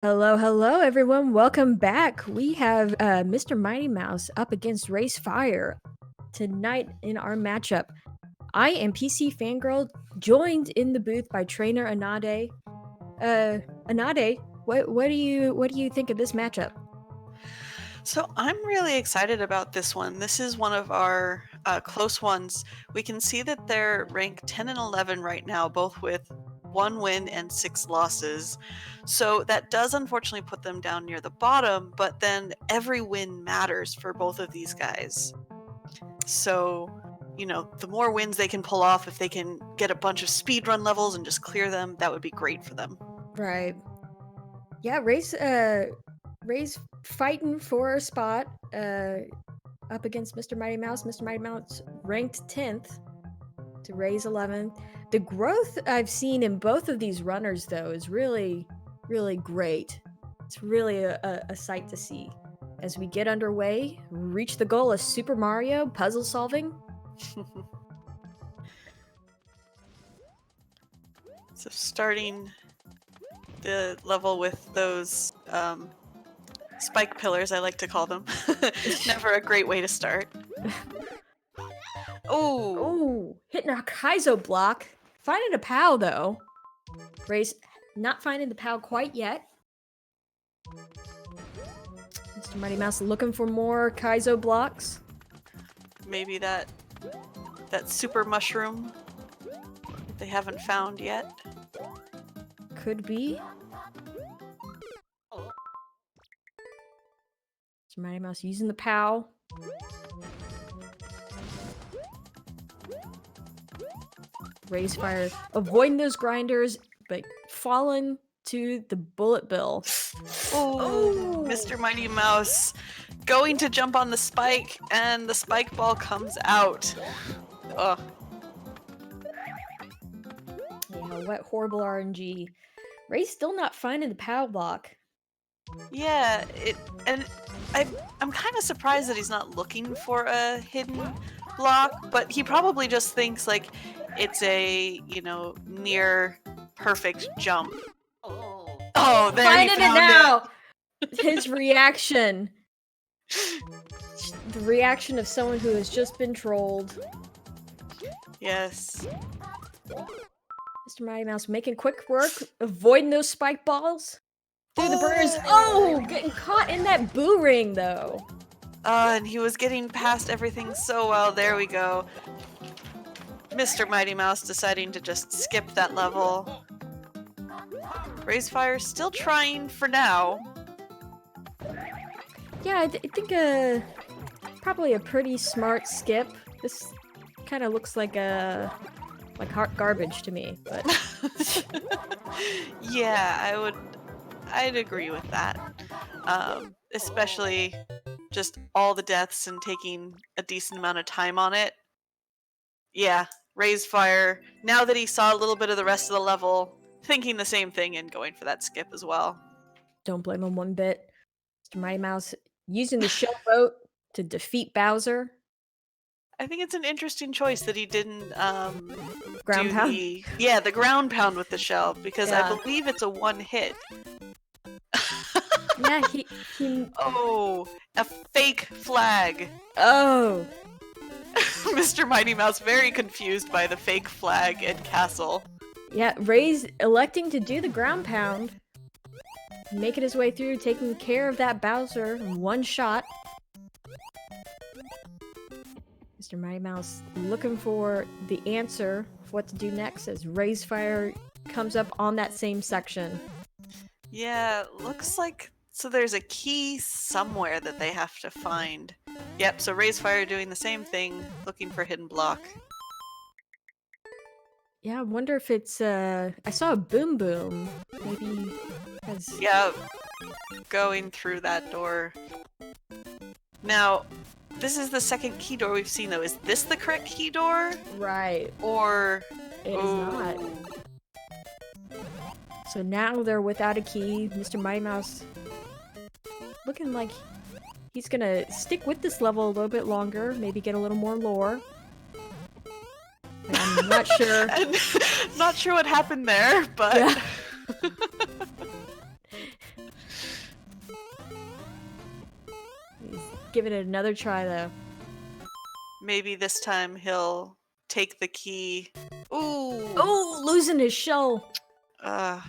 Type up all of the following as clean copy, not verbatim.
Hello, hello, everyone. Welcome back. We have MrMightyMouse up against raysfire tonight in our matchup. I am PC Fangirl, joined in the booth by trainer Anade. Anade, what do you think of this matchup? So I'm really excited about this one. This is one of our close ones. We can see that they're ranked 10 and 11 right now, both with 1 win and 6 losses. So that does unfortunately put them down near the bottom, but then every win matters for both of these guys. So, the more wins they can pull off, if they can get a bunch of speedrun levels and just clear them, that would be great for them. Right. Yeah, Ray's fighting for a spot up against MrMightyMouse. MrMightyMouse ranked 10th to Ray's 11th. The growth I've seen in both of these runners, though, is really, really great. It's really a sight to see. As we get underway, reach the goal of Super Mario puzzle solving. So starting the level with those spike pillars, I like to call them. Never a great way to start. Oh, hitting a Kaizo block. Finding a POW, though. Ray's not finding the POW quite yet. MrMightyMouse looking for more Kaizo blocks. Maybe that super mushroom that they haven't found yet. Could be. MrMightyMouse using the POW. Raysfire avoiding those grinders, but falling to the bullet bill. Oh, MrMightyMouse going to jump on the spike, and the spike ball comes out. Ugh. Yeah, what horrible RNG. Ray's still not finding the POW block. Yeah, and I'm kind of surprised that he's not looking for a hidden block, but he probably just thinks like it's a, near perfect jump. Oh, there Finding he found it now. His reaction. The reaction of someone who has just been trolled. Yes. MrMightyMouse making quick work, avoiding those spike balls. Through the burners. Oh, getting caught in that boo ring, though. And he was getting past everything so well. There we go. MrMightyMouse deciding to just skip that level. Raysfire still trying for now. Yeah, I think probably a pretty smart skip. This kind of looks like hot garbage to me, but yeah, I'd agree with that. Especially just all the deaths and taking a decent amount of time on it. Yeah, Raysfire, now that he saw a little bit of the rest of the level, thinking the same thing and going for that skip as well. Don't blame him one bit. MrMightyMouse using the shell boat to defeat Bowser. I think it's an interesting choice that he didn't Ground pound? the ground pound with the shell, because I believe it's a one hit. Yeah, he Oh, a fake flag. Oh. MrMightyMouse very confused by the fake flag and castle. Yeah, Ray's electing to do the ground pound. Making his way through, taking care of that Bowser in one shot. MrMightyMouse looking for the answer of what to do next as Raysfire comes up on that same section. Yeah, looks like... So there's a key somewhere that they have to find. Yep, so Raysfire doing the same thing, looking for hidden block. Yeah, I wonder if it's, I saw a Boom Boom. Maybe has... Yeah, going through that door. Now, this is the second key door we've seen, though. Is this the correct key door? Right. Or... It is not. So now they're without a key. MrMightyMouse looking like he's gonna stick with this level a little bit longer, maybe get a little more lore. I'm not sure. Not sure what happened there, but... Yeah. giving it another try, though. Maybe this time he'll take the key. Ooh! Oh, losing his shell. Uh,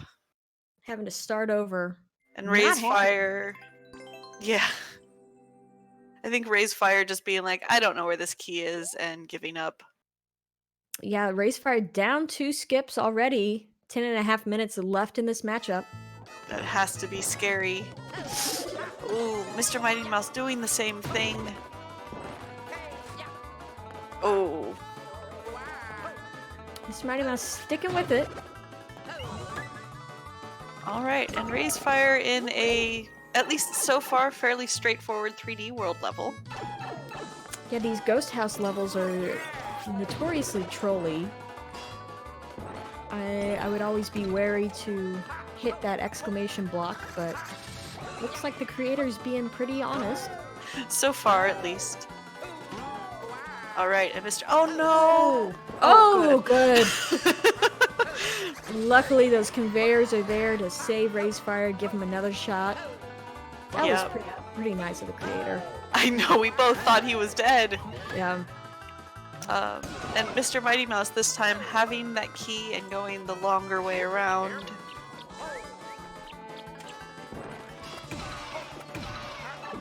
Having to start over. and Not raise happy. fire. Yeah. I think raise fire just being like, I don't know where this key is, and giving up. Yeah, raysfire down 2 skips already. 10.5 minutes left in this matchup. That has to be scary. Ooh, Mr. Mighty Mouse doing the same thing. Oh. Mr. Mighty Mouse sticking with it. Alright, and raise fire in a, at least so far, fairly straightforward 3D world level. Yeah, these ghost house levels are notoriously trolly. I would always be wary to hit that exclamation block, but looks like the creator's being pretty honest. So far, at least. Alright, and Mr. Oh no! Oh, good. Luckily, those conveyors are there to save raysfire, give him another shot. That was pretty nice of the creator. I know, we both thought he was dead. Yeah. And Mr. Mighty Mouse this time having that key and going the longer way around.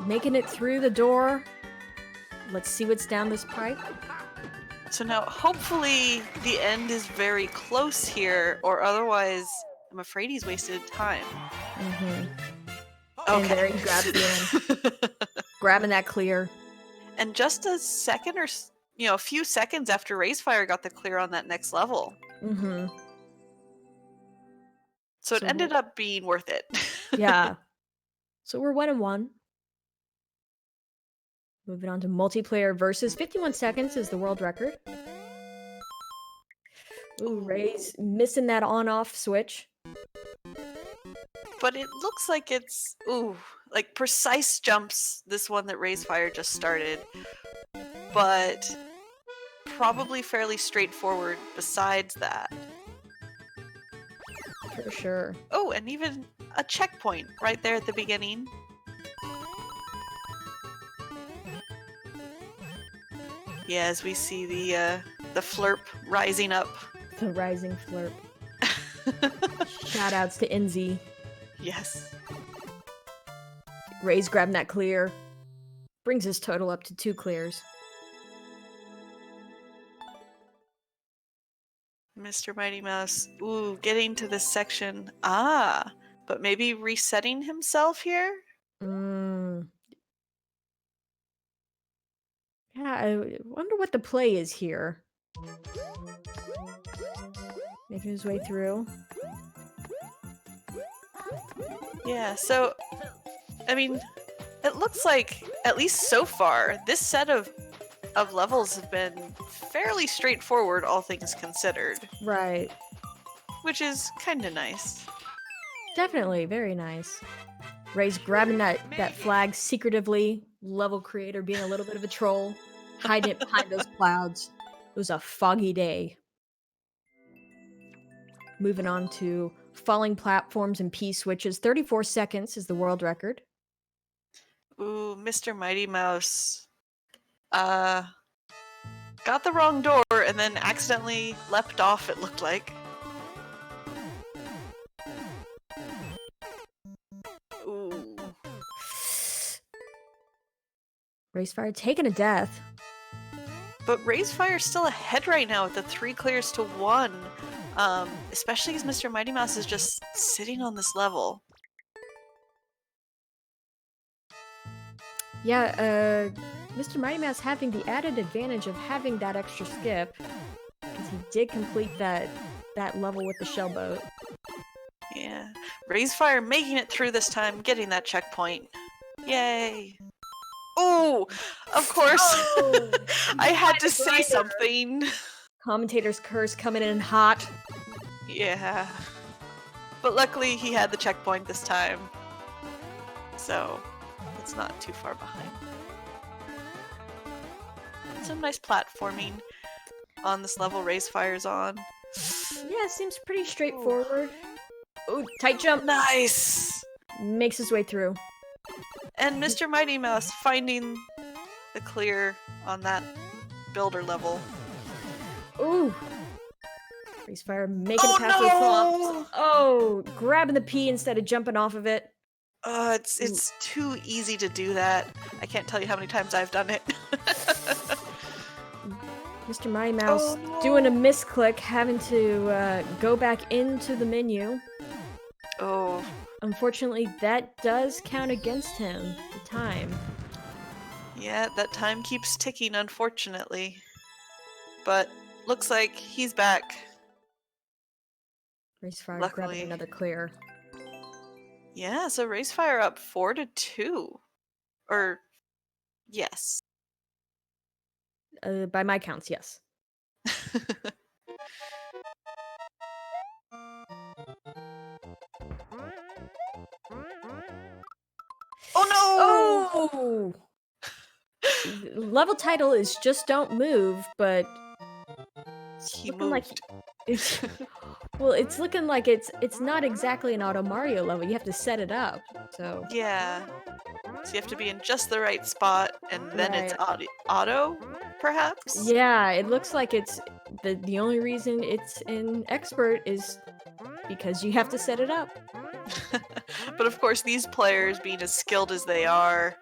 Making it through the door. Let's see what's down this pipe. So now, hopefully, the end is very close here, or otherwise, I'm afraid he's wasted time. Mm-hmm. Okay. And there he grabs the end. Grabbing that clear. And just a second or, a few seconds after Raysfire got the clear on that next level. Mm-hmm. So it ended up being worth it. Yeah. So we're 1-1. Moving on to multiplayer versus 51 seconds is the world record. Ooh, Ray's missing that on-off switch. But it looks like it's, like precise jumps, this one that Raysfire just started. But probably fairly straightforward besides that. For sure. Oh, and even a checkpoint right there at the beginning. Yeah, as we see the flurp rising up. The rising flurp. Shoutouts to Enzy. Yes. Ray's grabbing that clear. Brings his total up to 2 clears. Mr. Mighty Mouse, getting to this section. But maybe resetting himself here? Yeah, I wonder what the play is here. Making his way through. Yeah, so, I mean, it looks like, at least so far, this set of levels have been fairly straightforward, all things considered. Right. Which is kind of nice. Definitely, very nice. Ray's grabbing that flag secretively. Level creator being a little bit of a troll. Hiding it behind those clouds. It was a foggy day. Moving on to falling platforms and P-switches. 34 seconds is the world record. Ooh, Mr. Mighty Mouse got the wrong door and then accidentally leapt off, it looked like. Ooh. Raysfire taking a death. But Raysfire's still ahead right now with the 3 clears to 1. Especially as Mr. Mighty Mouse is just sitting on this level. Yeah, Mr. Mighty Mouse having the added advantage of having that extra skip. Because he did complete that level with the shell boat. Yeah. Raysfire making it through this time, getting that checkpoint. Yay! Oh, of course. Oh, I had to say something. Commentator's curse coming in hot. Yeah. But luckily he had the checkpoint this time. So, it's not too far behind. Some nice platforming on this level Raysfire's on. Yeah, seems pretty straightforward. Oh, tight jump. Nice! Makes his way through. And Mr. Mighty Mouse finding the clear on that builder level. Ooh. Raysfire making it past the flumps. Oh, grabbing the P instead of jumping off of it. It's too easy to do that. I can't tell you how many times I've done it. Mr. Mighty Mouse doing a misclick, having to go back into the menu. Oh. Unfortunately, that does count against him, the time. Yeah, that time keeps ticking, unfortunately. But looks like he's back. Raysfire grabbing another clear. Yeah, so Raysfire up 4-2. Or, yes. By my counts, yes. Oh no! Oh! Level title is Just Don't Move, but He looking like moved. it's well, it's looking like it's not exactly an Auto Mario level. You have to set it up. So Yeah. So you have to be in just the right spot, and then it's auto, perhaps? Yeah, it looks like it's the only reason it's in expert is because you have to set it up. But of course, these players, being as skilled as they are,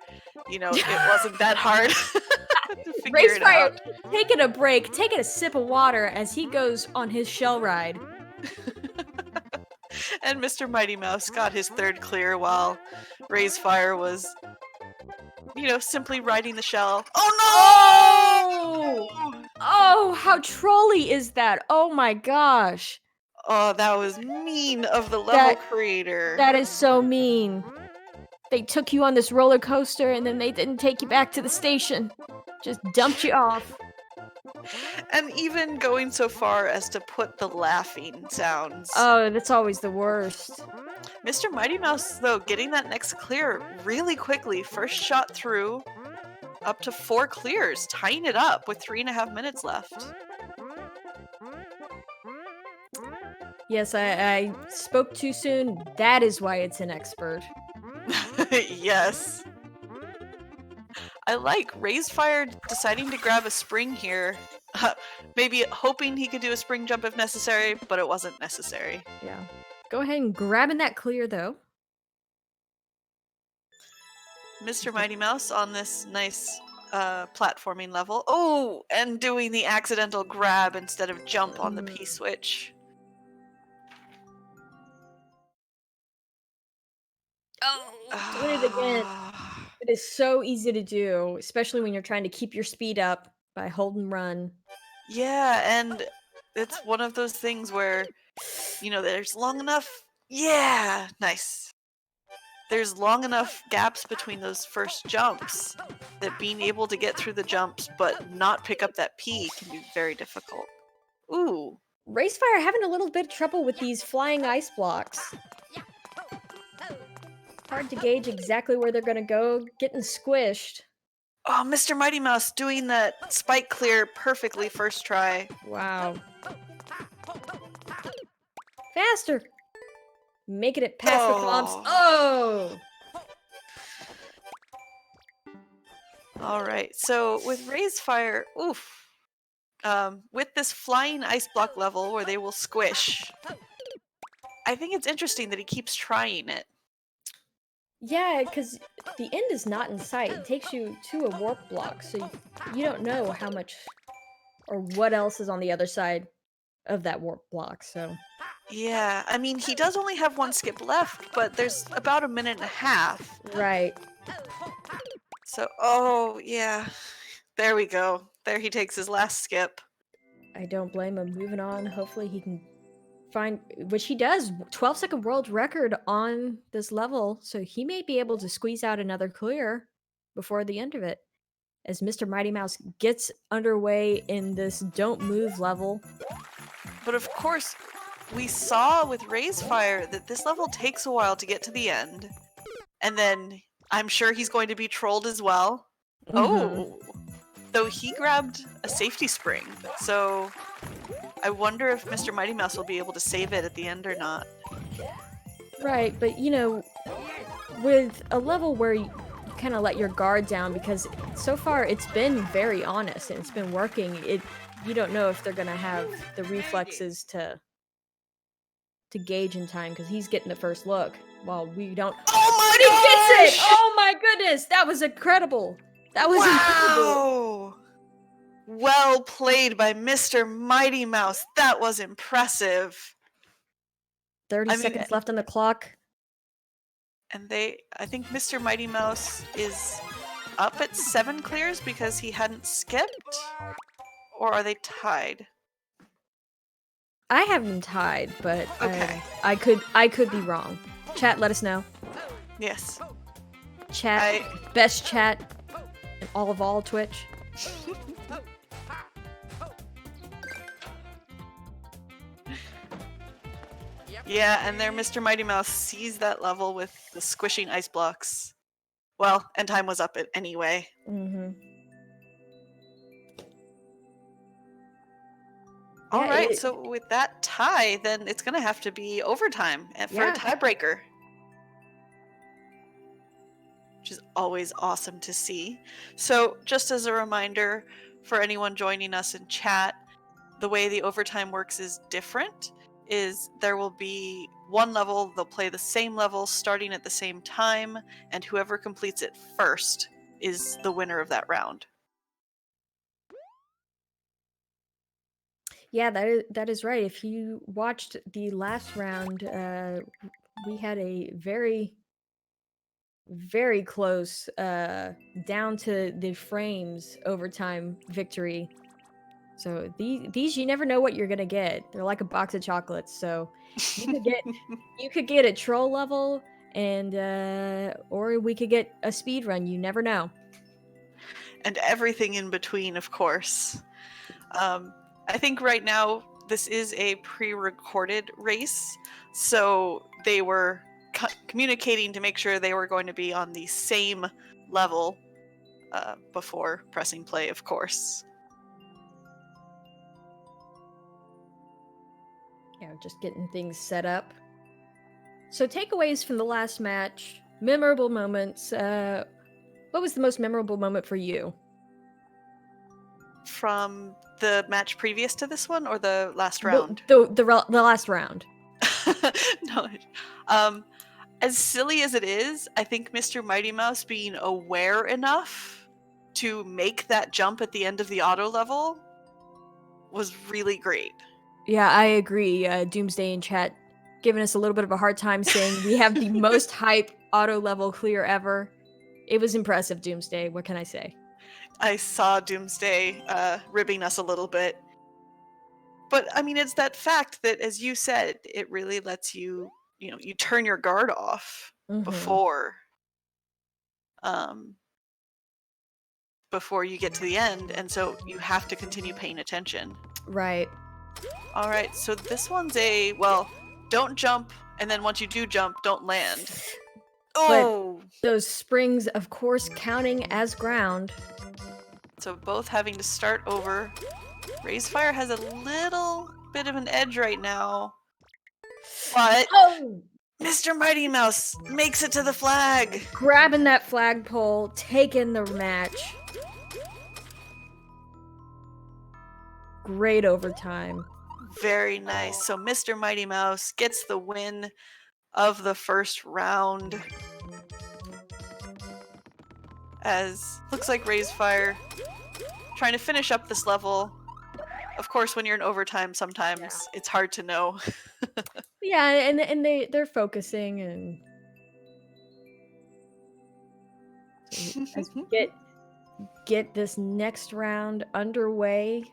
you know, it wasn't that hard to figure it out. Taking a break, taking a sip of water as he goes on his shell ride. And Mr. Mighty Mouse got his third clear while Raysfire was, you know, simply riding the shell. Oh no! Oh, how trolly is that? Oh my gosh. Oh, that was mean of the level creator. That is so mean. They took you on this roller coaster and then they didn't take you back to the station. Just dumped you off. And even going so far as to put the laughing sounds. Oh, that's always the worst. Mr. Mighty Mouse, though, getting that next clear really quickly. First shot through, up to 4 clears, tying it up with 3.5 minutes left. Yes, I spoke too soon. That is why it's an expert. Yes. I like Raysfire deciding to grab a spring here. Maybe hoping he could do a spring jump if necessary, but it wasn't necessary. Yeah. Go ahead and grabbing that clear, though. Mr. Mighty Mouse on this nice platforming level. Oh, and doing the accidental grab instead of jump on the P-switch. Oh, doing it again. It is so easy to do, especially when you're trying to keep your speed up by hold and run. Yeah, and it's one of those things where, you know, there's long enough. Yeah, nice. There's long enough gaps between those first jumps that being able to get through the jumps but not pick up that P can be very difficult. Ooh. Raysfire having a little bit of trouble with these flying ice blocks. Hard to gauge exactly where they're gonna go, getting squished. Oh, Mr. Mighty Mouse doing that spike clear perfectly first try. Wow. Faster! Making it past the clumps. Oh! Alright, so with Raysfire, oof. With this flying ice block level where they will squish, I think it's interesting that he keeps trying it. Yeah, because the end is not in sight. It takes you to a warp block, so you don't know how much or what else is on the other side of that warp block, so... Yeah, I mean, he does only have 1 skip left, but there's about 1.5 minutes. Right. So, oh, yeah. There we go. There he takes his last skip. I don't blame him. Moving on. Hopefully he can find... Which he does. 12-second world record on this level, so he may be able to squeeze out another clear before the end of it. As Mr. Mighty Mouse gets underway in this don't move level. But of course, we saw with Raysfire that this level takes a while to get to the end. And then I'm sure he's going to be trolled as well. Oh! Though he grabbed a safety spring. So I wonder if Mr. Mighty Mouse will be able to save it at the end or not. Right, but you know, with a level where kind of let your guard down, because so far it's been very honest and it's been working. You don't know if they're gonna have the reflexes to gauge in time, because he's getting the first look while we don't. Oh But he my gets it! gosh! Oh my goodness, that was incredible. That was incredible. Wow! Well played by Mr. Mighty Mouse. That was impressive. 30 I mean, seconds left on the clock. and I think Mr. Mighty Mouse is up at 7 clears because he hadn't skipped? Or are they tied? I have them tied, but Okay. I could be wrong. Chat, let us know. Yes. Chat, best chat in all Twitch. Yeah, and there Mr. Mighty Mouse sees that level with the squishing ice blocks. Well, and time was up anyway. Mm-hmm. All Yeah, right, so with that tie, then it's going to have to be overtime for a tiebreaker. Which is always awesome to see. So just as a reminder for anyone joining us in chat, the way the overtime works is different. Is there will be one level, they'll play the same level starting at the same time, and whoever completes it first is the winner of that round. Yeah, that is right. If you watched the last round, we had a very, very close, down to the frames overtime victory. So these you never know what you're gonna get. They're like a box of chocolates. So you could get a troll level, and or we could get a speed run. You never know. And everything in between, of course. I think right now this is a pre-recorded race, so they were communicating to make sure they were going to be on the same level before pressing play, of course. Yeah, just getting things set up. So takeaways from the last match, memorable moments. What was the most memorable moment for you? From the match previous to this one, or the last round? The last round. No. As silly as it is, I think Mr. Mighty Mouse being aware enough to make that jump at the end of the auto level was really great. Yeah, I agree. Doomsday in chat giving us a little bit of a hard time, saying we have the most hype auto level clear ever. It was impressive, Doomsday. What can I say? I saw Doomsday ribbing us a little bit. But, I mean, it's that fact that, as you said, it really lets you, you turn your guard off before you get to the end, and so you have to continue paying attention. Right. All right, so this one's don't jump, and then once you do jump, don't land. Oh! But those springs, of course, counting as ground. So both having to start over. Raysfire has a little bit of an edge right now. But Mr. Mighty Mouse makes it to the flag! Grabbing that flagpole, taking the match. Great overtime. Very nice. So Mr. Mighty Mouse gets the win of the first round. As looks like Raysfire trying to finish up this level. Of course, when you're in overtime, sometimes it's hard to know. Yeah, and they're focusing, and so as we get this next round underway.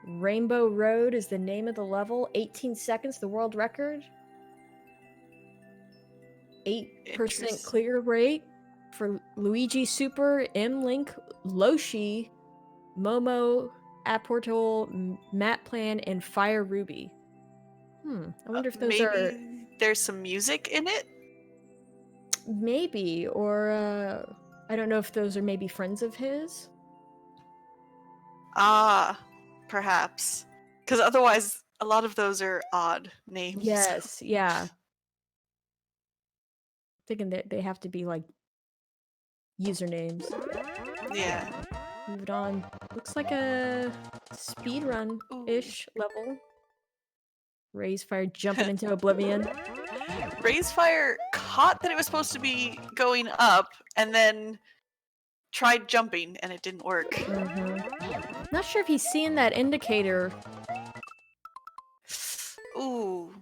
Rainbow Road is the name of the level. 18 seconds, the world record. 8% clear rate for Luigi Super, M-Link, Loshi, Momo, Apportal, Map Plan, and Fire Ruby. I wonder if those maybe there's some music in it? Maybe, or I don't know if those are maybe friends of his. Ah, perhaps. Because otherwise, a lot of those are odd names. Yes, yeah. Thinking that they have to be like usernames. Yeah. Moved on. Looks like a speedrun-ish level. Raysfire jumping into oblivion. Raysfire caught that it was supposed to be going up and then tried jumping and it didn't work. Not sure if he's seeing that indicator. Ooh.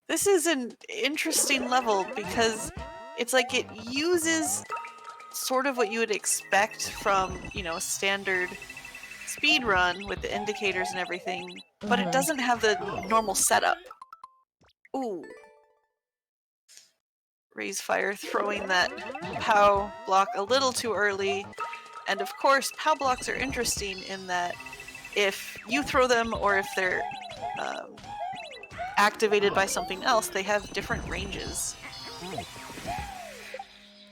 This is an interesting level because it's like it uses sort of what you would expect from, you know, a standard speed run with the indicators and everything, but it doesn't have the normal setup. Ooh. Raysfire throwing that POW block a little too early. And of course, POW blocks are interesting in that if you throw them or if they're activated by something else, they have different ranges.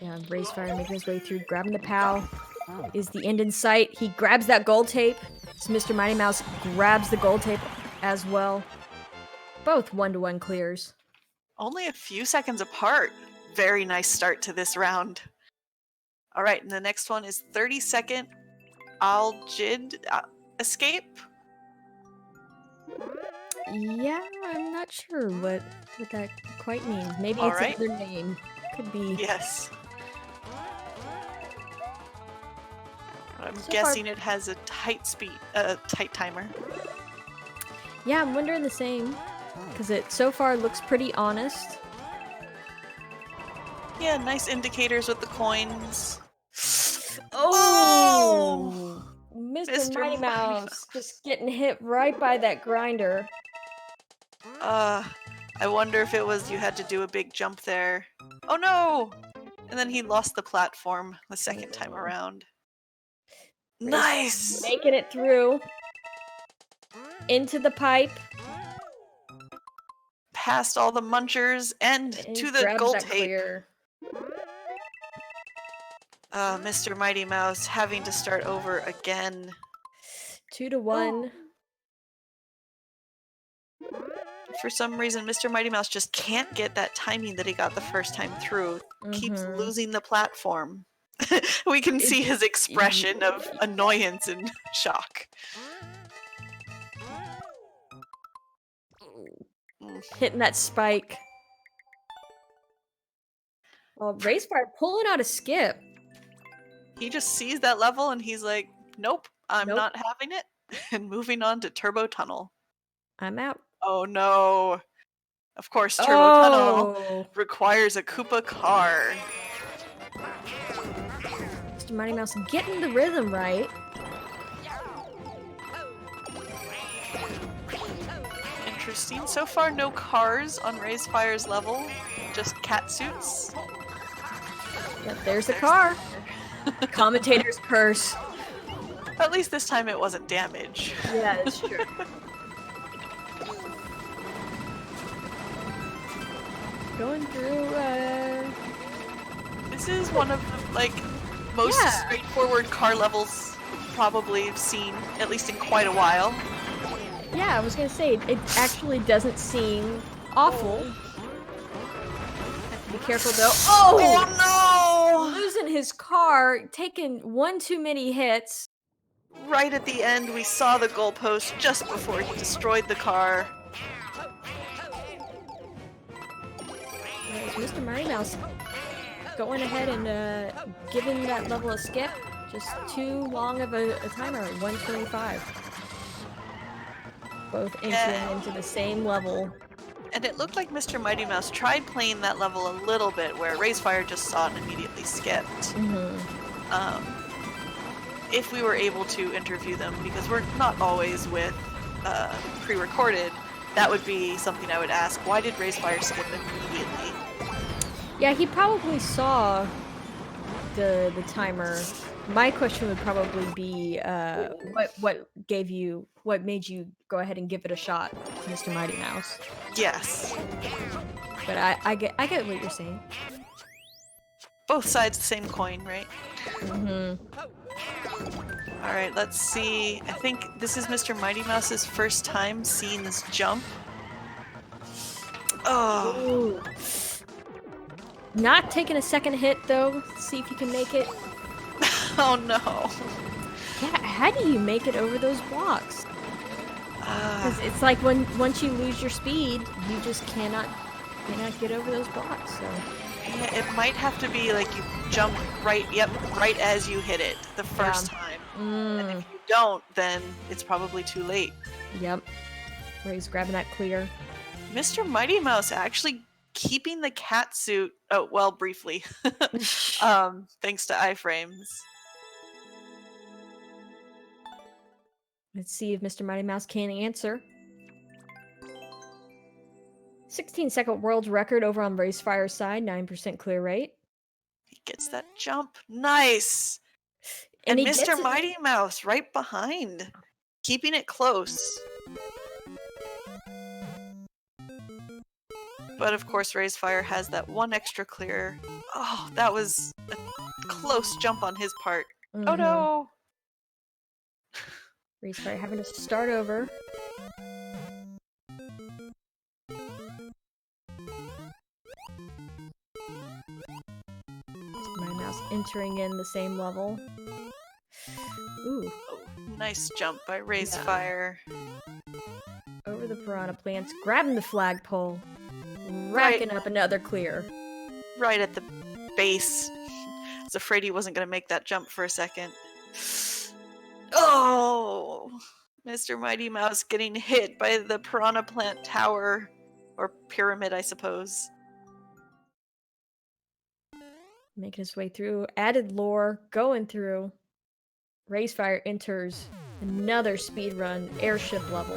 Yeah, Raysfire making his way through, grabbing the POW. Is the end in sight? He grabs that gold tape. So Mr. Mighty Mouse grabs the gold tape as well. Both 1-to-1 clears. Only a few seconds apart. Very nice start to this round. All right, and the next one is 30-second Aljid escape. Yeah, I'm not sure what that quite means. Maybe it's another name. Could be. Yes. I'm guessing it has a tight timer. Yeah, I'm wondering the same. Because it so far looks pretty honest. Yeah, nice indicators with the coins. Oh! Mr. Mighty Mouse just getting hit right by that grinder. I wonder if it was you had to do a big jump there. Oh no! And then he lost the platform the second time around. Nice! Making it through. Into the pipe. Past all the munchers and to the gold tape. Mr. Mighty Mouse having to start over again. 2-to-1. For some reason, Mr. Mighty Mouse just can't get that timing that he got the first time through. Keeps losing the platform. We can see his expression of annoyance and shock. Hitting that spike. Well, Raysfire pulling out a skip. He just sees that level and he's like, nope, I'm not having it. And moving on to Turbo Tunnel. I'm out. Oh no. Of course, Turbo Tunnel requires a Koopa car. Mr. Mighty Mouse getting the rhythm right. Interesting. So far, no cars on Raysfire's level, just cat suits. Yep, there's a car. Commentator's curse. At least this time it wasn't damage. Yeah, that's true. Going through, This is one of the, like, most straightforward car levels probably seen, at least in quite a while. Yeah, I was gonna say, it actually doesn't seem awful. Have to be careful though. Oh no! Losing his car, taking one too many hits. Right at the end, we saw the goalpost just before he destroyed the car. There's Mr. Mighty Mouse going ahead and giving that level a skip. Just too long of a timer, 125. Both entering into the same level. And it looked like Mr. Mighty Mouse tried playing that level a little bit, where Raysfire just saw it and immediately skipped. If we were able to interview them, because we're not always with pre-recorded, that would be something I would ask. Why did Raysfire skip immediately? Yeah, he probably saw the timer. My question would probably be, what made you go ahead and give it a shot, Mr. Mighty Mouse? Yes. But I get what you're saying. Both sides the same coin, right? Alright, let's see. I think this is Mr. Mighty Mouse's first time seeing this jump. Oh. Not taking a second hit, though. See if you can make it. Oh no. Yeah, how do you make it over those blocks? Because it's like once you lose your speed, you just cannot get over those blocks. So Yeah, it might have to be like you jump right as you hit it the first time. And if you don't, then it's probably too late. Yep. Ray's grabbing that clear. Mr. Mighty Mouse actually keeping the cat suit. Oh, well, briefly. Thanks to iframes. Let's see if Mr. Mighty Mouse can answer. 16-second world record over on Racefire's side, 9% clear rate. He gets that jump. Nice! And Mr. Mighty Mouse right behind, keeping it close. But of course, Raysfire has that one extra clear. Oh, that was a close jump on his part. Oh no! Raysfire having to start over. My mouse entering in the same level. Ooh. Oh, nice jump by Raysfire. Over the piranha plants, grabbing the flagpole, racking up another clear. Right at the base. I was afraid he wasn't going to make that jump for a second. Oh! Mr. Mighty Mouse getting hit by the piranha plant tower. Or pyramid, I suppose. Making his way through. Added lore, going through. Raysfire enters another speedrun airship level.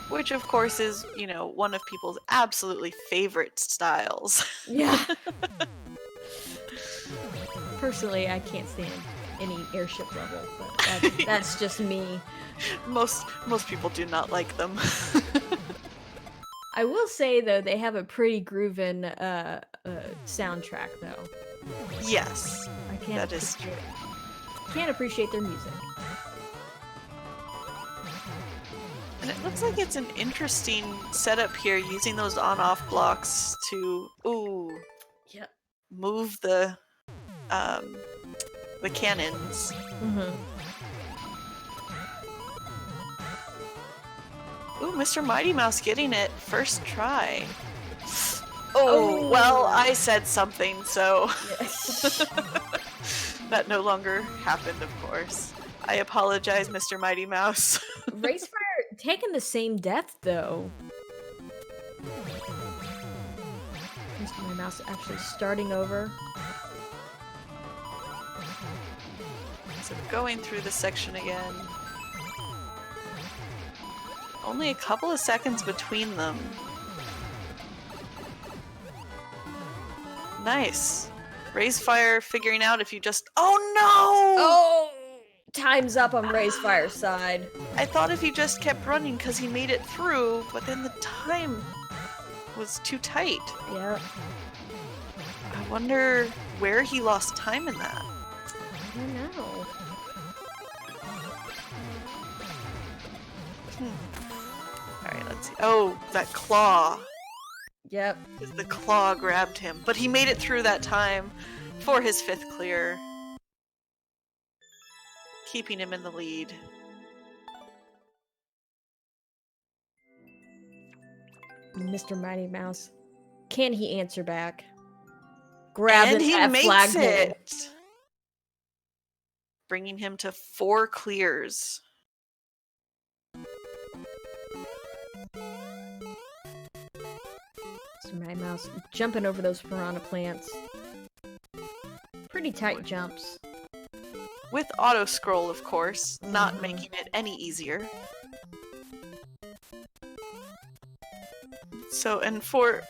Which, of course, is, you know, one of people's absolutely favorite styles. Yeah. Personally, I can't stand any airship level, but that's just me. Most people do not like them. I will say, though, they have a pretty groovin' soundtrack, though. Yes, that is true. Can't appreciate their music. And it looks like it's an interesting setup here, using those on-off blocks to move the cannons. Ooh, Mr. Mighty Mouse getting it first try. Oh, well, I said something, so that no longer happened, of course. I apologize, Mr. Mighty Mouse. Raysfire taking the same death, though. Mr. Mighty Mouse actually starting over. So going through the section again. Only a couple of seconds between them. Nice. Raysfire figuring out if you just... Oh no! Oh! Time's up on Raysfire's side. I thought if he just kept running because he made it through, but then the time was too tight. Yeah. I wonder where he lost time in that. I don't know. Alright, let's see. Oh, that claw. Yep. The claw grabbed him, but he made it through that time for his 5th clear. Keeping him in the lead. Mr. Mighty Mouse. Can he answer back? Grabbing and he that makes flagpole. it! Bringing him to 4 clears. Mr. Mighty Mouse jumping over those piranha plants. Pretty tight jumps. With auto-scroll, of course, not making it any easier. So, and for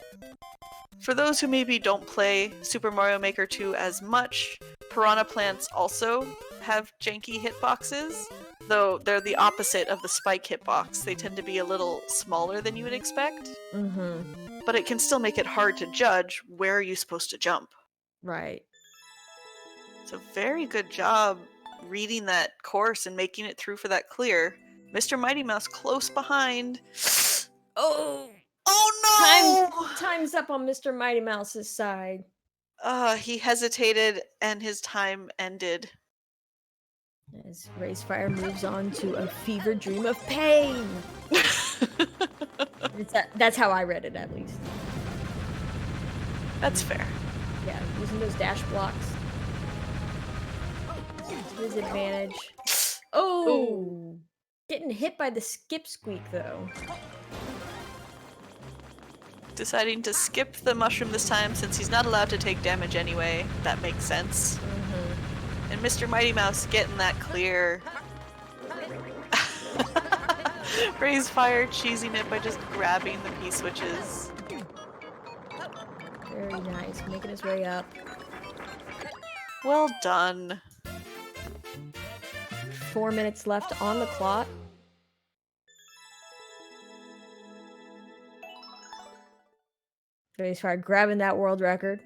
those who maybe don't play Super Mario Maker 2 as much, piranha plants also have janky hitboxes, though they're the opposite of the spike hitbox. They tend to be a little smaller than you would expect. But it can still make it hard to judge where are you supposed to jump. Right. So very good job reading that course and making it through for that clear. Mr. Mighty Mouse close behind. Oh! Oh no! Time's up on Mr. Mighty Mouse's side. He hesitated and his time ended. As Raysfire moves on to a fever dream of pain. That's how I read it, at least. That's fair. Yeah, using those dash blocks. To his advantage. Oh! Getting hit by the skip squeak, though. Deciding to skip the mushroom this time since he's not allowed to take damage anyway. That makes sense. And Mr. Mighty Mouse getting that clear. Raysfire cheesing it by just grabbing the P-switches. Very nice. Making his way up. Well done. 4 minutes left on the clock. Raysfire grabbing that world record.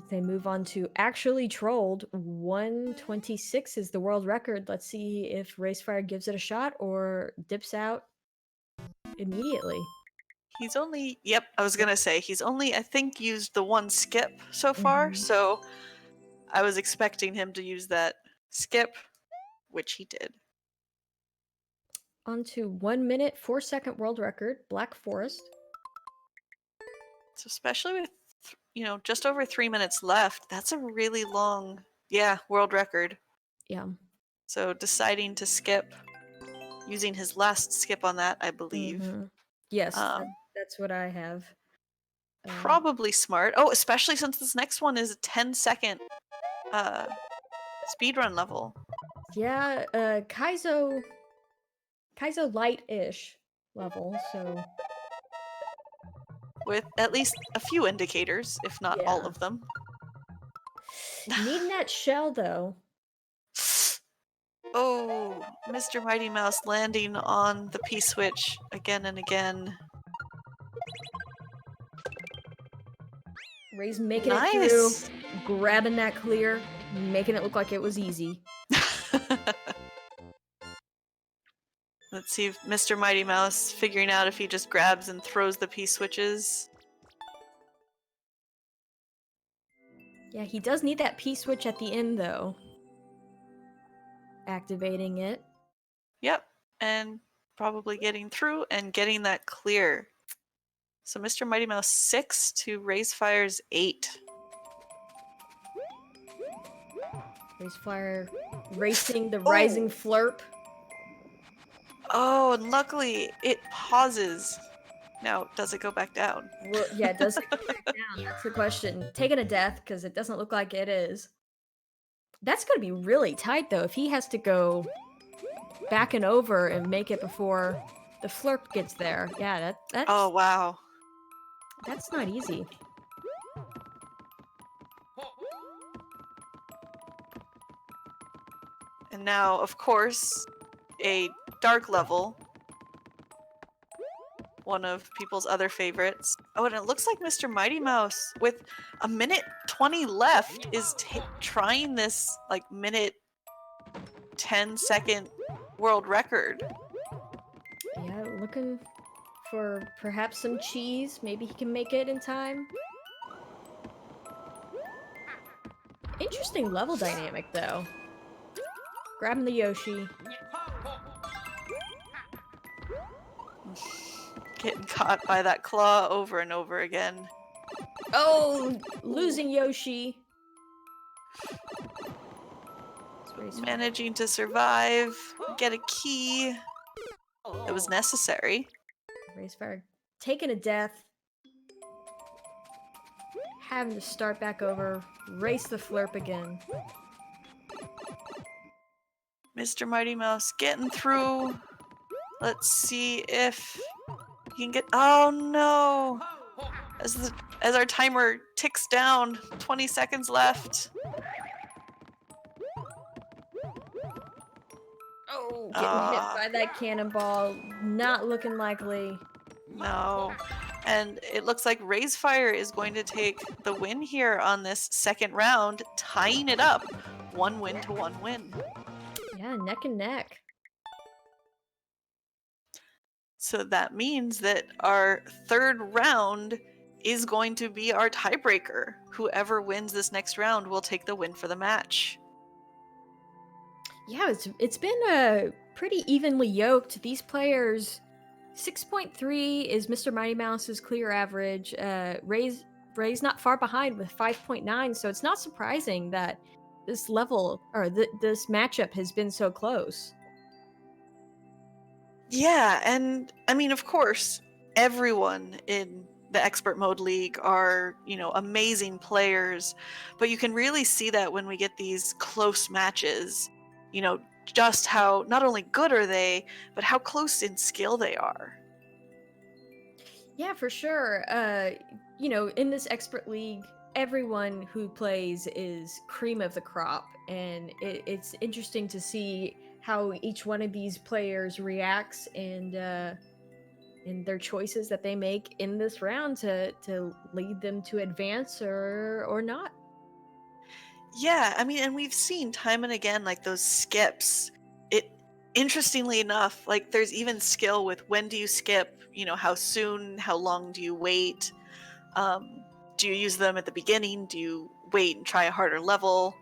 They move on to actually trolled. 1:26 is the world record. Let's see if Raysfire gives it a shot or dips out immediately. He's only, yep, I was gonna say, he's only, I think, used the one skip so far, so I was expecting him to use that skip, which he did. On to 1 minute, 4-second world record, Black Forest. So especially with, just over 3 minutes left, that's a really long, world record. Yeah. So deciding to skip, using his last skip on that, I believe. Yes, that's what I have. Probably smart. Oh, especially since this next one is a 10-second speedrun level. Yeah, Kaizo light-ish level, so... With at least a few indicators, if not all of them. Needing that shell, though. Oh, Mr. Mighty Mouse landing on the P-switch again and again. Ray's making it through, grabbing that clear, making it look like it was easy. Let's see if Mr. Mighty Mouse figuring out if he just grabs and throws the P-switches. Yeah, he does need that P-switch at the end, though. Activating it. Yep, and probably getting through and getting that clear. So Mr. Mighty Mouse 6 to Raysfire's 8. Raysfire racing the rising flurp. Oh, and luckily it pauses. Now, does it go back down? Well, yeah, does it go back down? That's the question. Taking a death, because it doesn't look like it is. That's going to be really tight, though, if he has to go back and over and make it before the flurp gets there. Yeah, that's... Oh, wow. That's not easy. And now, of course, a dark level. One of people's other favorites. Oh, and it looks like Mr. Mighty Mouse, with a minute 20 left, is trying this, like, minute 10-second world record. Yeah, looking for perhaps some cheese. Maybe he can make it in time. Interesting level dynamic, though. Grabbing the Yoshi. Getting caught by that claw over and over again. Oh, losing Yoshi. Managing to survive, get a key. It was necessary. Raysfire taking a death. Having to start back over. Race the flurp again. Mr. Mighty Mouse getting through. Let's see if he can get. Oh no! As our timer ticks down, 20 seconds left. Oh, getting hit by that cannonball. Not looking likely. No. And it looks like Raysfire is going to take the win here on this second round, tying it up. 1 win to 1 win. Yeah, neck and neck. So that means that our third round is going to be our tiebreaker. Whoever wins this next round will take the win for the match. Yeah, it's been pretty evenly yoked. These players, 6.3 is Mr. Mighty Mouse's clear average. Ray's not far behind with 5.9, so it's not surprising that this level or this matchup has been so close. Yeah, and I mean, of course, everyone in the expert mode league are, amazing players, but you can really see that when we get these close matches, just how not only good are they, but how close in skill they are. Yeah, for sure. In this expert league, everyone who plays is cream of the crop, and it's interesting to see how each one of these players reacts and their choices that they make in this round to lead them to advance or not. Yeah, I mean, and we've seen time and again like those skips. It Interestingly enough, like there's even skill with when do you skip, how soon, how long do you wait? Do you use them at the beginning? Do you wait and try a harder level?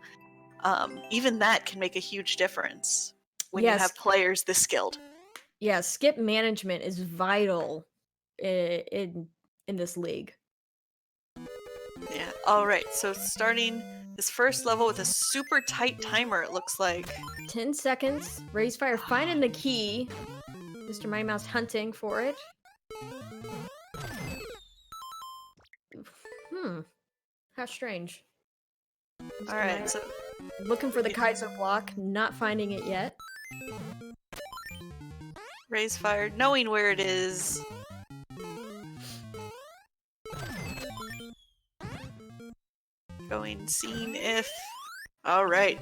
Even that can make a huge difference when you Yes, have players this skilled. yeah, skip management is vital in this league. Yeah. All right. So starting this first level with a super tight timer, it looks like. 10 seconds. Raysfire finding the key. Mr. Mighty Mouse hunting for it. How strange. All right. So Looking for the Kaiser block, not finding it yet. raise fire, knowing where it is. Going, seeing if. All right.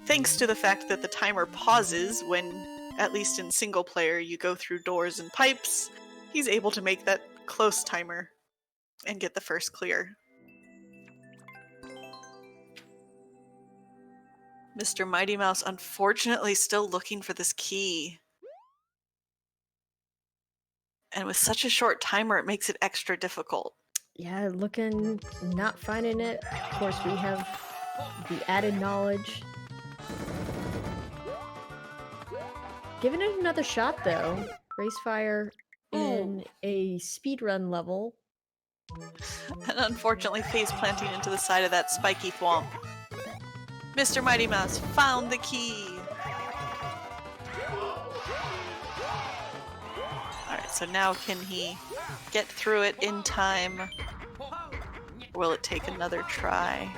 Thanks to the fact that the timer pauses when, at least in single player, you go through doors and pipes, he's able to make that close timer and get the first clear. Mr. Mighty Mouse unfortunately still looking for this key. And with such a short timer, it makes it extra difficult. Yeah, looking, not finding it. Of course, we have the added knowledge. Giving it another shot, though. Racefire in a speedrun level. And unfortunately face planting into the side of that spiky thwomp. Mr. Mighty Mouse found the key! Alright, so now can he get through it in time? Or will it take another try?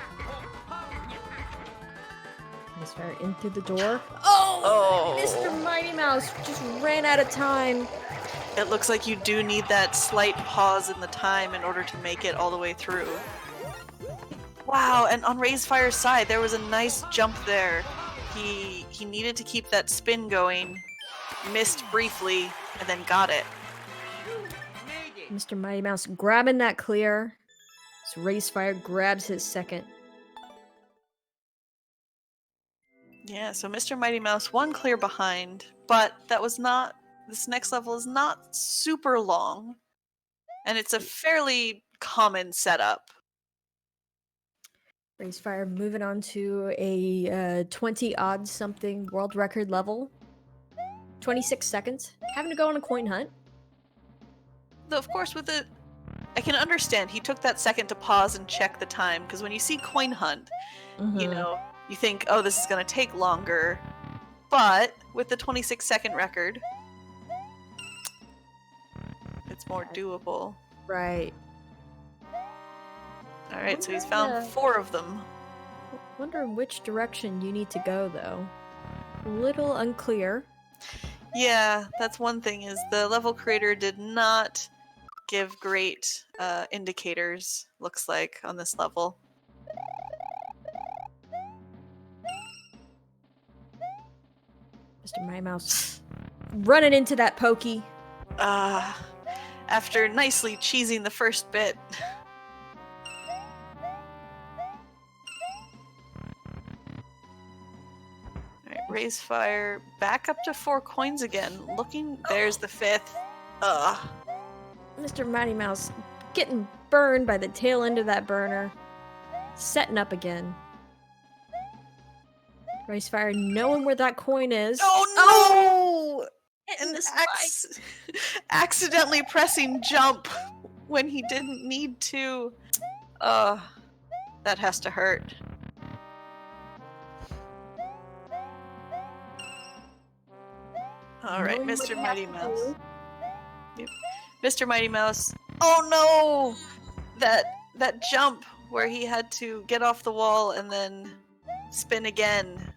Racefire in through the door. Oh! Mr. Mighty Mouse just ran out of time. It looks like you do need that slight pause in the time in order to make it all the way through. Wow, and on Rayfire's side, there was a nice jump there. He needed to keep that spin going, missed briefly, and then got it. Mr. Mighty Mouse grabbing that clear. So Racefire grabs his second. Yeah, so Mr. Mighty Mouse one clear behind, but this next level is not super long, and it's a fairly common setup. Racefire moving on to a 20 odd something world record level. 26 seconds. Having to go on a coin hunt. Though, of course, I can understand he took that second to pause and check the time, because when you see coin hunt, you think, oh, this is going to take longer. But with the 26-second record, it's more doable. Right. All right, so he's found 4 of them. Wonder in which direction you need to go, though. A little unclear. Yeah, that's one thing, is the level creator did not give great indicators, looks like, on this level. Mr. Mighty Mouse running into that pokey. After nicely cheesing the first bit. Alright, raysfire back up to 4 coins again. There's the 5th. Ugh. Mr. Mighty Mouse getting burned by the tail end of that burner. Setting up again. Raysfire knowing where that coin is. Oh no! Hitting And the spike. accidentally pressing jump when he didn't need to. That has to hurt. Alright, Knowing what Mr. he Mighty has to Mouse. do. Yep. Mr. Mighty Mouse. Oh no! That jump where he had to get off the wall and then spin again.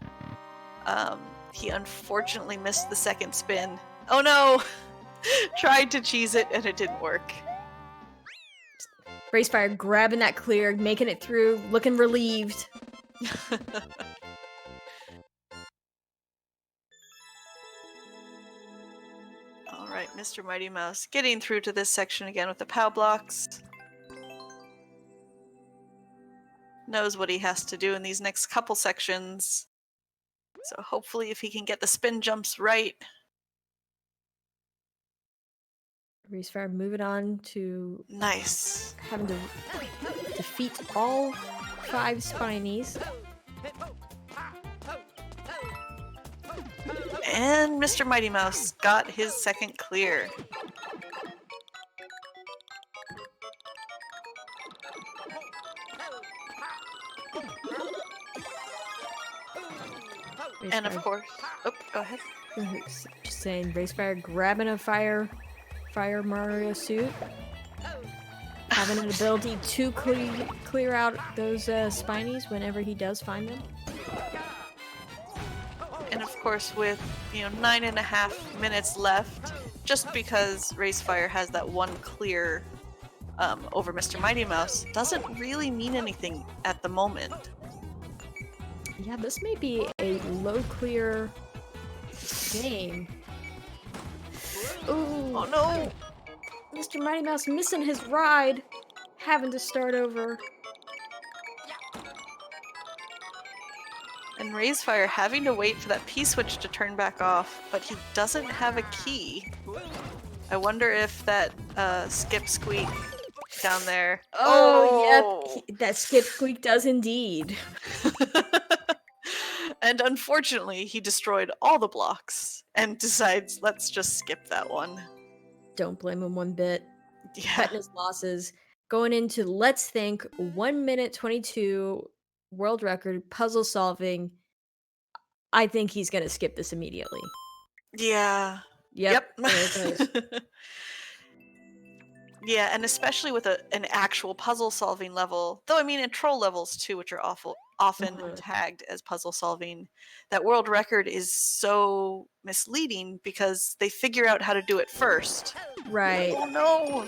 He unfortunately missed the second spin. Oh no! Tried to cheese it and it didn't work. Raysfire grabbing that clear, making it through, looking relieved. Alright, Mr. Mighty Mouse getting through to this section again with the POW blocks. Knows what he has to do in these next couple sections. So hopefully if he can get the spin jumps right. Raysfire moving on to Nice. having to defeat all 5 Spinies. And Mr. Mighty Mouse got his second clear. And of course, oh, go ahead. Just saying, Raysfire grabbing a fire Mario suit, having an ability to clear out those Spinies whenever he does find them. And of course, with 9.5 minutes left, just because Raysfire has that one clear over Mr. Mighty Mouse doesn't really mean anything at the moment. Yeah, this may be a low clear game. Ooh. Oh no! Mr. Mighty Mouse missing his ride, having to start over. And Raysfire having to wait for that P-switch to turn back off, but he doesn't have a key. I wonder if that skip squeak down there... Oh, yep, that skip squeak does indeed. And unfortunately, he destroyed all the blocks and decides, let's just skip that one. Don't blame him one bit. Yeah. Cutting his losses. Going into, let's think, 1 minute 22 world record puzzle solving. I think he's going to skip this immediately. Yeah. Yep. There it goes. Yeah, and especially with an actual puzzle solving level, though I mean in troll levels too, which are often tagged as puzzle solving, that world record is so misleading because they figure out how to do it first. Right. Oh no!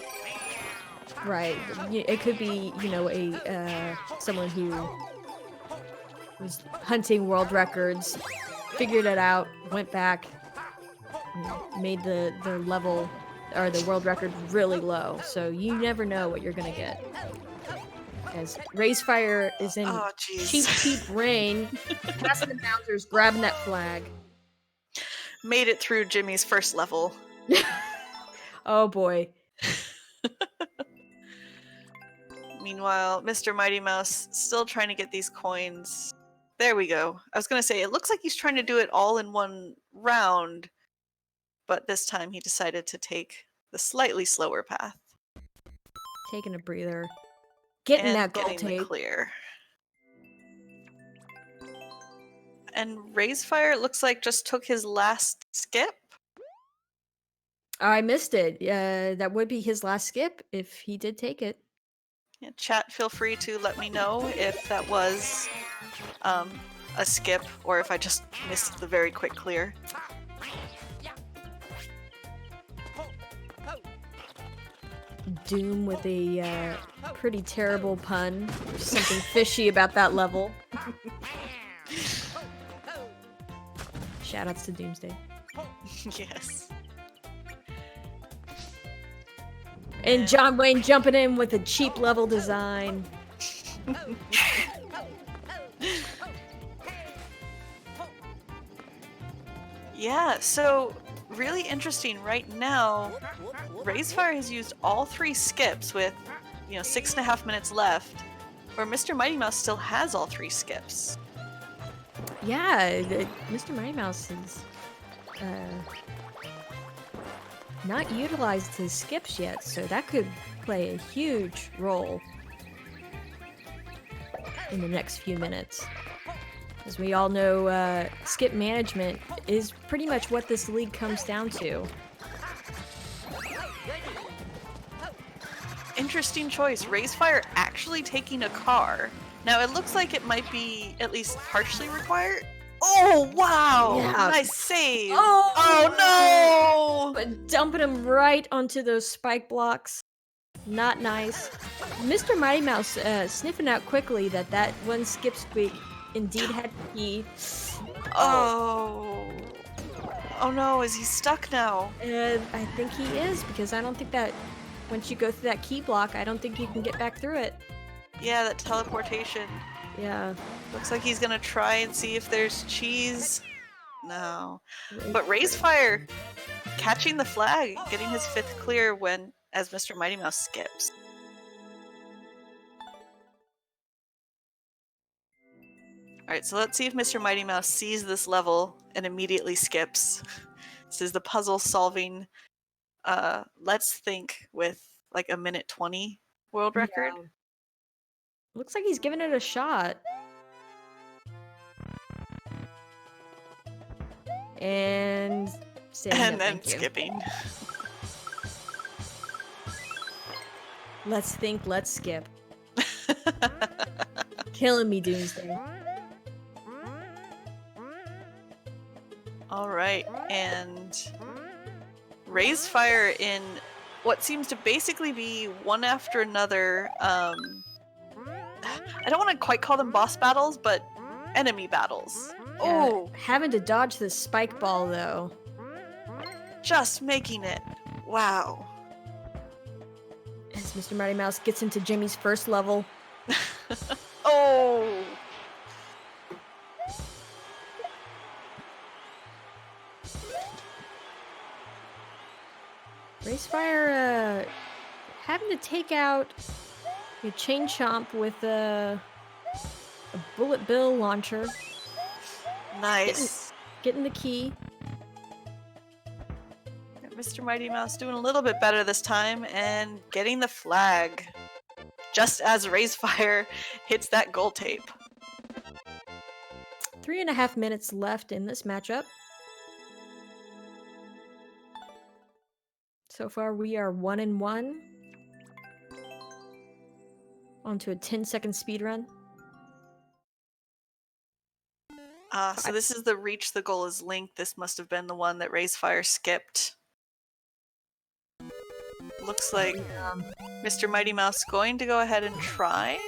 Right. It could be, someone who was hunting world records, figured it out, went back, made the level or the world record really low. So you never know what you're gonna get. As Raysfire is in cheap rain, passing the bouncers, grabbing that flag. Made it through Jimmy's first level. Oh boy. Meanwhile, Mr. Mighty Mouse still trying to get these coins. There we go. I was gonna say, it looks like he's trying to do it all in one round, but this time he decided to take the slightly slower path. Taking a breather. Getting that gold getting tape. The clear. And Raysfire looks like just took his last skip. I missed it. That would be his last skip if he did take it. Yeah, chat, feel free to let me know if that was a skip or if I just missed the very quick clear. Doom with a pretty terrible pun. There's something fishy about that level. Shoutouts to Doomsday. Yes. And John Wayne jumping in with a cheap level design. Yeah, so really interesting. Right now, Raysfire has used all 3 skips with, 6.5 minutes left, where Mr. Mighty Mouse still has all 3 skips. Yeah, Mr. Mighty Mouse has not utilized his skips yet, so that could play a huge role in the next few minutes. As we all know, skip management is pretty much what this league comes down to. Interesting choice. Raysfire actually taking a car. Now it looks like it might be at least partially required. Oh wow! Yeah. Nice save. Oh no! But dumping him right onto those spike blocks. Not nice. Mr. Mighty Mouse sniffing out quickly that one skip squeak indeed had key. Oh no! Is he stuck now? I think he is, because I don't think that once you go through that key block, I don't think you can get back through it. Yeah, that teleportation. Yeah. Looks like he's gonna try and see if there's cheese. No. But Raysfire catching the flag, getting his 5th clear as Mr. Mighty Mouse skips. Alright, so let's see if Mr. Mighty Mouse sees this level and immediately skips. This is the puzzle solving, let's think, with like a minute 20 world record. Yeah. Looks like he's giving it a shot. And then skipping. Let's think, let's skip. Killing me, Doomsday. Alright, and Raysfire in what seems to basically be one after another, I don't want to quite call them boss battles, but enemy battles. Oh! Having to dodge the spike ball, though. Just making it. Wow. As Mr. Mighty Mouse gets into Jimmy's first level. Oh! Raysfire, having to take out a Chain Chomp with a Bullet Bill launcher. Nice. Getting the key. Mr. Mighty Mouse doing a little bit better this time and getting the flag. Just as Raysfire hits that goal tape. 3.5 minutes left in this matchup. So far we are 1-1. Onto a 10-second speedrun. So this is the reach the goal is linked. This must have been the one that Raysfire skipped. Looks like Mr. Mighty Mouse going to go ahead and try.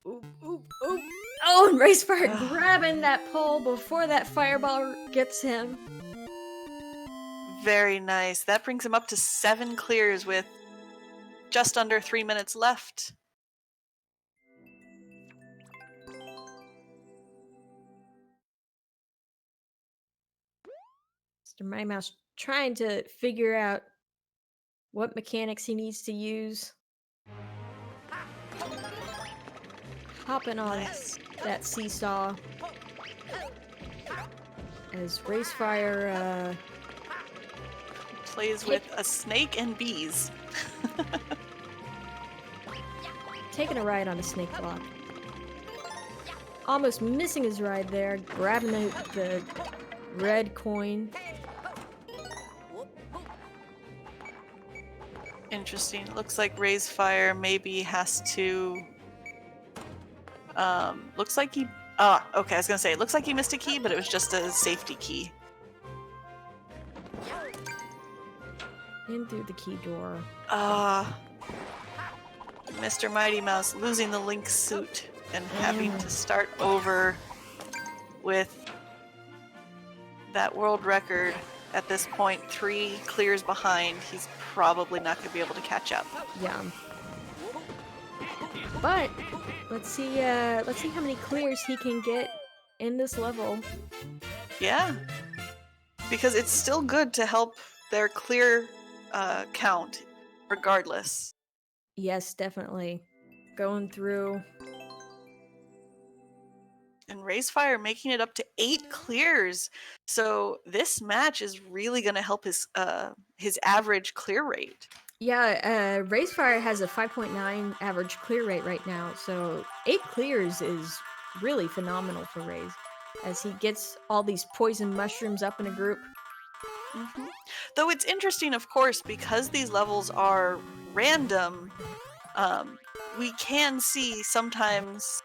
Oop, oop, oop. Oh, and Raysfire grabbing that pole before that fireball gets him. Very nice. That brings him up to 7 clears with just under 3 minutes left. Mr. Mighty Mouse trying to figure out what mechanics he needs to use. Hopping on that seesaw. As Raysfire plays with a snake and bees. taking a ride on a snake block. Almost missing his ride there, grabbing the red coin. Interesting. Looks like Raysfire maybe has to... looks like he... okay, I was gonna say, it looks like he missed a key, but it was just a safety key. In through the key door. Mr. Mighty Mouse losing the Link suit and having to start over with that world record. At this point, 3 clears behind. He's probably not going to be able to catch up. Yeah. But let's see how many clears he can get in this level. Yeah. Because it's still good to help their clear count regardless. Yes, definitely. Going through. And raysfire making it up to 8 clears. So this match is really going to help his average clear rate. Yeah, raysfire has a 5.9 average clear rate right now, so 8 clears is really phenomenal for Rays, as he gets all these poison mushrooms up in a group. Mm-hmm. Though it's interesting, of course, because these levels are random, we can see sometimes,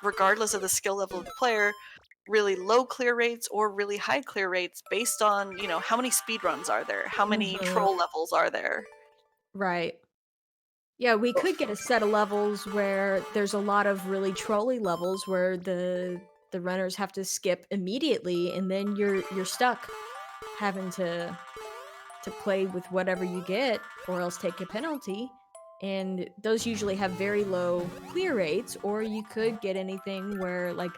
regardless of the skill level of the player, really low clear rates or really high clear rates based on, how many speedruns are there, how many troll levels are there. Right. Yeah, we could get a set of levels where there's a lot of really trolly levels where the runners have to skip immediately, and then you're stuck having to play with whatever you get or else take a penalty. And those usually have very low clear rates, or you could get anything where, like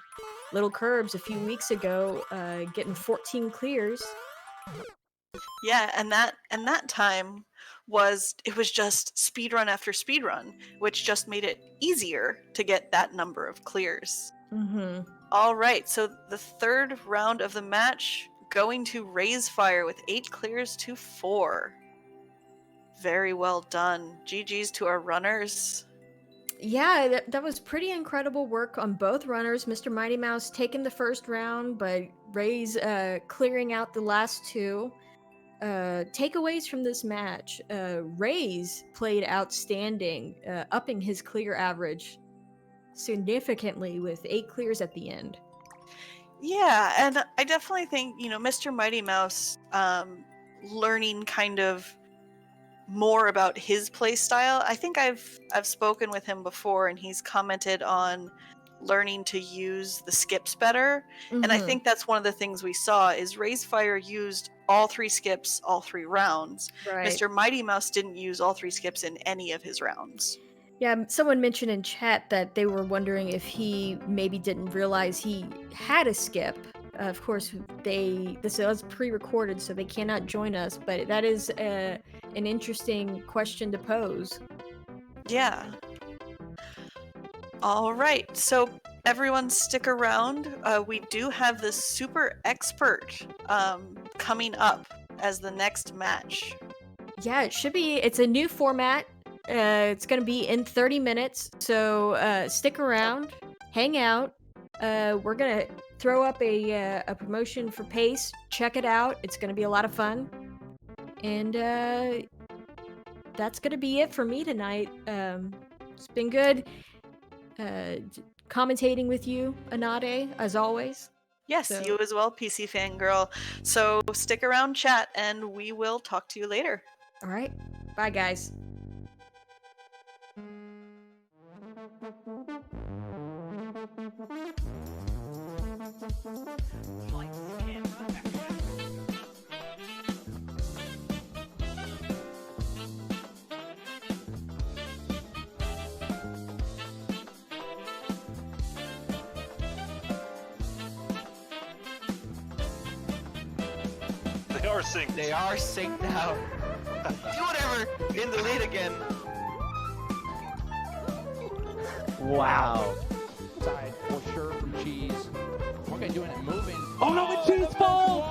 Little Curbs a few weeks ago, getting 14 clears. Yeah, and that time was just speedrun after speedrun, which just made it easier to get that number of clears. Mm-hmm. All right, so the third round of the match going to raysfire with 8 clears to 4. Very well done. GG's to our runners. Yeah, that was pretty incredible work on both runners. MrMightyMouse taking the first round, but Ray's clearing out the last two. Takeaways from this match: Ray's played outstanding, upping his clear average significantly with 8 clears at the end. Yeah, and I definitely think, MrMightyMouse learning kind of more about his play style. I think I've spoken with him before, and he's commented on learning to use the skips better. And I think that's one of the things we saw is raysfire used all 3 skips all 3 rounds. Right. MrMightyMouse didn't use all 3 skips in any of his rounds. Yeah, someone mentioned in chat that they were wondering if he maybe didn't realize he had a skip. Of course, this was pre-recorded, so they cannot join us, but that is an interesting question to pose. Yeah. All right, so everyone stick around. We do have the super expert coming up as the next match. Yeah, it should be. It's a new format. It's going to be in 30 minutes, so stick around, hang out. We're going to throw up a promotion for Pace. Check it out. It's going to be a lot of fun. And that's going to be it for me tonight. It's been good commentating with you, Anade, as always. Yes, So- you as well, PC Fangirl. So stick around, chat, and we will talk to you later. All right. Bye, guys. They are synced. They are synced out. Do whatever. In the lead again. Wow. Side for sure from Cheese. Okay, doing it moving. Oh no, the Cheese falls!